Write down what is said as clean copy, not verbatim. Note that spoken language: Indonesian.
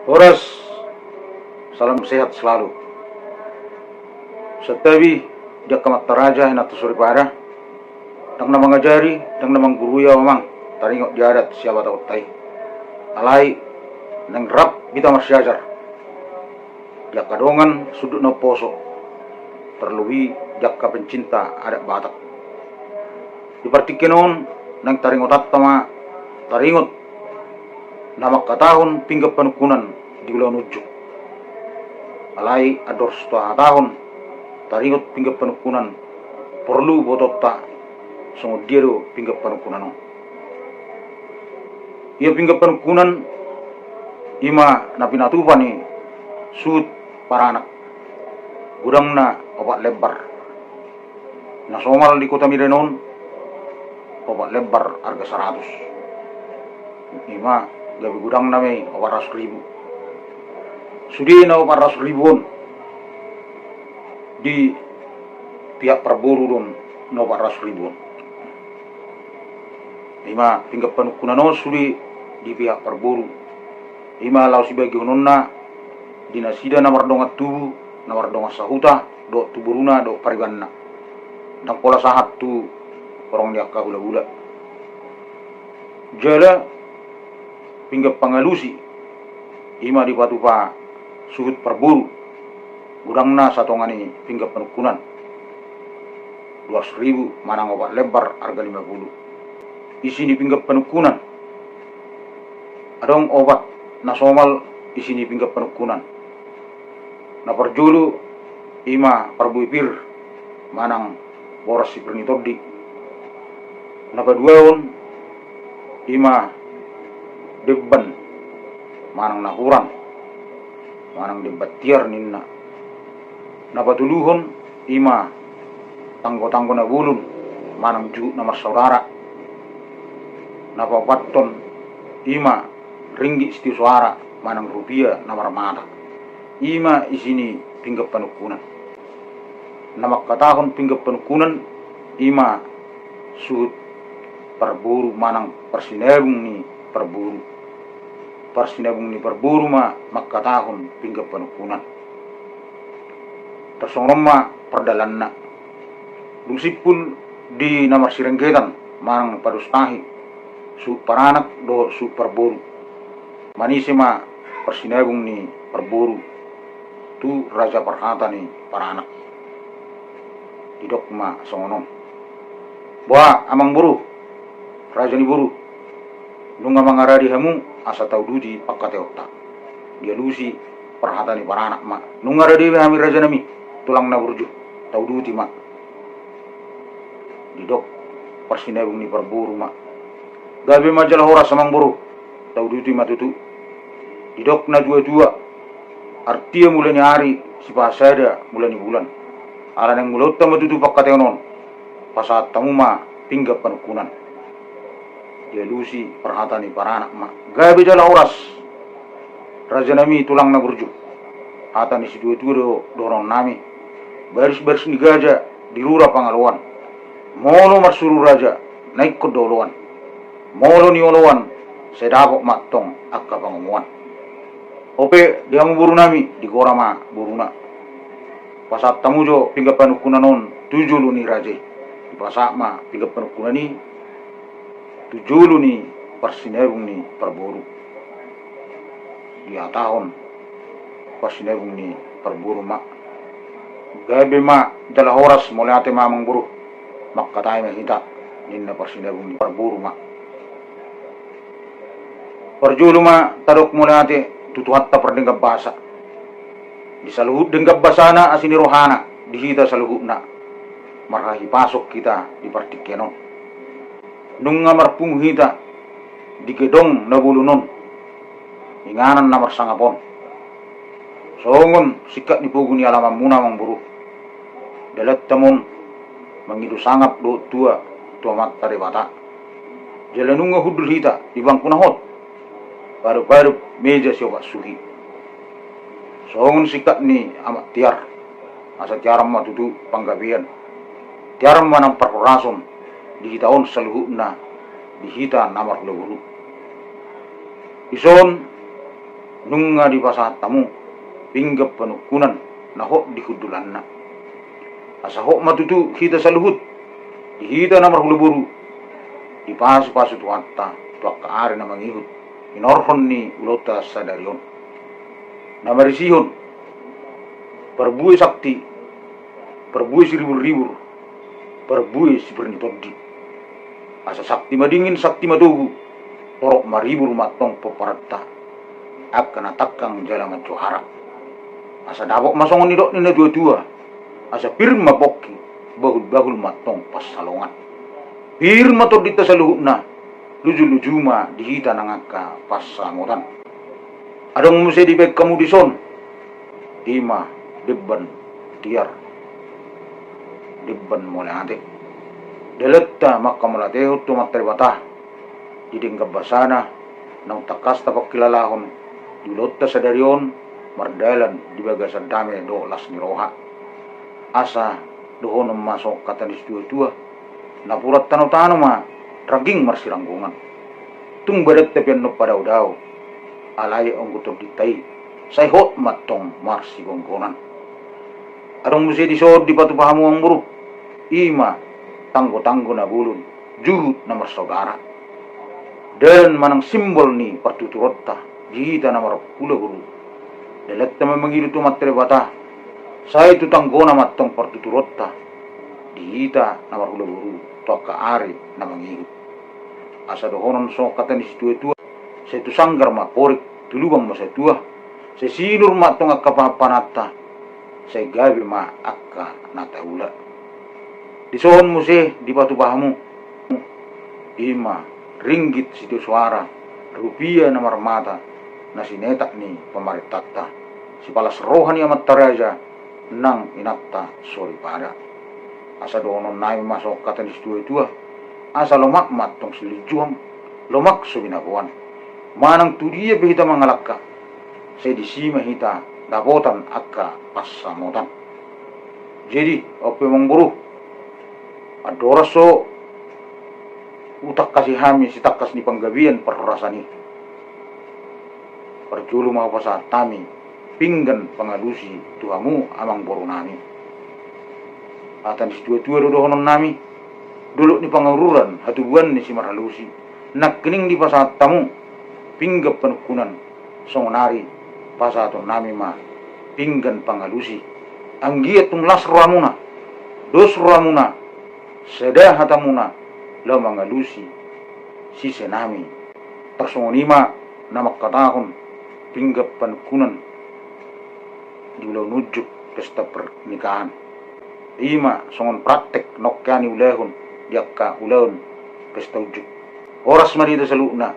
Horas, salam sehat selalu. Setabi jak kamat taraja ina tusuri pada, dang namang ngajari, dang namang guru ya mamang, taringot diadat siapa tahu tai. Alai nang rap kita masyajar. Jak kadongan sudut no poso, terlebih jak ka pencinta adat Batak. Dipartikenon nang taringot atama, taringot nama katahun pinggap panukunan di ulang ujuk. Alai ador setengah tahun taringot pinggap panukunan perlu bototta songodiro pinggap panukunan. Ia pinggap panukunan ima napinatupani sud para anak gudang na obat lebar na somal di kota Mirenon obat lebar harga 100 ima gabi gudang na may 800,000 sudi na 800,000 di pihak perburu don na 800,000 ima pinggap panukunan sudi di pihak perburu ima lau sibagi hononna dinasida namar dongat tubu namar dongat sahuta do tuburuna do paribanna dang pola sahat tu orang diakka gula-gula jala pinggap pangalusi ima di patupa suhut perburu gudangna satongani pinggap penukunan 200,000 manang obat lebar harga 50 isi di pinggap penukunan adong obat nasomal isi di pinggap penukunan na perjulu ima perbuipir manang boras si pernitodi na paduaon ima debban manang nahuran manang debatiar ninna na patuluhon ima tanggo-tanggo na bulun manang ju namar saudara na papatton ima ringgi siti suara manang rupiah namar mata ima isini pinggap panukunan nama katahon pinggap panukunan ima suhut perburu manang persinebung ni perburu ma makatahon pinggap panukunan tersongrom ma perdalanna lusipul di namar sirenggetan manang padustahi su paranak do su perburu manisi ma persinebung ni perburu tu raja perhata ni para anak tidok ma songonom boa amang buru raja ni buru nunga mangaradi hamu asa tau dudi pakkate otta dia lusi perhata ni para anak ma nunga radi hami raja nami tulang na burju tau dudi ma didok persinebung ni perburu ma gabe majalah horas amang buru tau dudi ma tutu didok na dua-dua artia mulai hari si pasada mulai bulan ala nang mulut tamu tutu pakkate onon pasat tamu ma pinggap panukunan dia lusi perhata ni para anak ma gabe jala oras raja nami tulang na burju hata ni si dua-dua dorong nami baris-baris ni gaja di lura pangaluan molo marsuru raja naik ke doluan molo ni olowan sedapok matong akka pangomuan ope dia buru nami di gorama buruna pasat tamujo pinggap panukunan on tujulu ni raje di pasak ma pinggap panukunan ni tujulu ni persinebung ni perburu di atahon persinebung ni perburu ma gabe ma jala horas mulai ate mamang buru makkatai ma hita ninna persinebung ni perburu ma perjulu ma tadok mulai ate tutuhatta perdenggap basa di saluhut denggap basana asini rohana dihita saluhutna marhahi pasok kita di partikenon nunga marpung hita di gedong na bulunon inganan namar sangapon songon sikat ni pugu ni alamam muna mang buru dalat tamon mangidu sangap do tua mat tare bata jalanunga hudul hita di bangku nahot baru-baru meja siapa suhi songon sikat ni amat tiar asa tiaram ma tutu panggabian tiaram manang perkorason di hitaon saluhutna di hita namar guru ison nunga di pasatamu pinggap panukunan na ho di kudulanna. Asa ho matutu hita saluhut di hita na marhuluburu di pasu-pasu tuatta tuak kaari na mangihut inorhon ni ulota sadarion na marisihon perbuai sakti perbuai siribur-ribur perbuai sipernitoddi asa sakti madingin sakti madogu torok maribur matong peparata akan atakang jalan johara asa dabok masongon nidok nina dua-dua asa pirma bokki bahul-bahul matong pas salongan pirma to dita saluhutna luju-lujuma dihita nangaka pas sangotan adong muse di bek kamu dison ima dibban tiar dibban mulai ate deletta makka mulateo tu materi batah didinggab basana nang takas tapak kilalahon dilotta sadarion mardalan di bagasan dame do las niroha asa dohonom masok katanis dua-dua napurat tano-tano ma raging marsiranggungan tung badat tepian no pada udao alay ang gutom ditai say hot matong marsi gonggonan adong musi disod di patu pahamu ang buru ima tanggo-tanggo na bulun juhut na marsaudara dan manang simbol ni pertuturotta jihita na marapula guru delekta memangiru tu materi bata saya tu tanggona matong pertuturotta dihita na marapula guru toka ari na mangiru asa dohonon so kata ni situa-tua saya tu sanggar makorik tulubang masatua saya sinur matong akapapanata saya gabi ma akka nataula disohon muse di batu bahamu ima ringgit situ suara rupiah na marmata na sinetak ni pamaritatta si palas rohani amat taraja nang inatta sori pada asa dohonon naim masok kata ni situa-tua asa lomak matong silijuang lomak subinabuan manang tudia behita mangalakka saya disima hita dapotan akka passamotan jadi ope mangburu adoraso utak kasih hami si takas ni panggabian perrasani perjulu mau pasat tami pinggan pangalusi tuamu amang borunami atan si tua-tua dodohonon nami dulu ni pangururan hatubuan ni si maralusi nak kening di pasat tamu pinggap penukunan songonari pasaton nami ma pinggan pangalusi anggiat tung las ramuna dos ramuna sedah hatamuna lo mangalusi si senami tersongonima nama katahon pinggap penukunan di ulau nujuk pesta pernikahan ima songon praktek nokkani ulehun diakka ulaun pesta ujuk oras marita saluna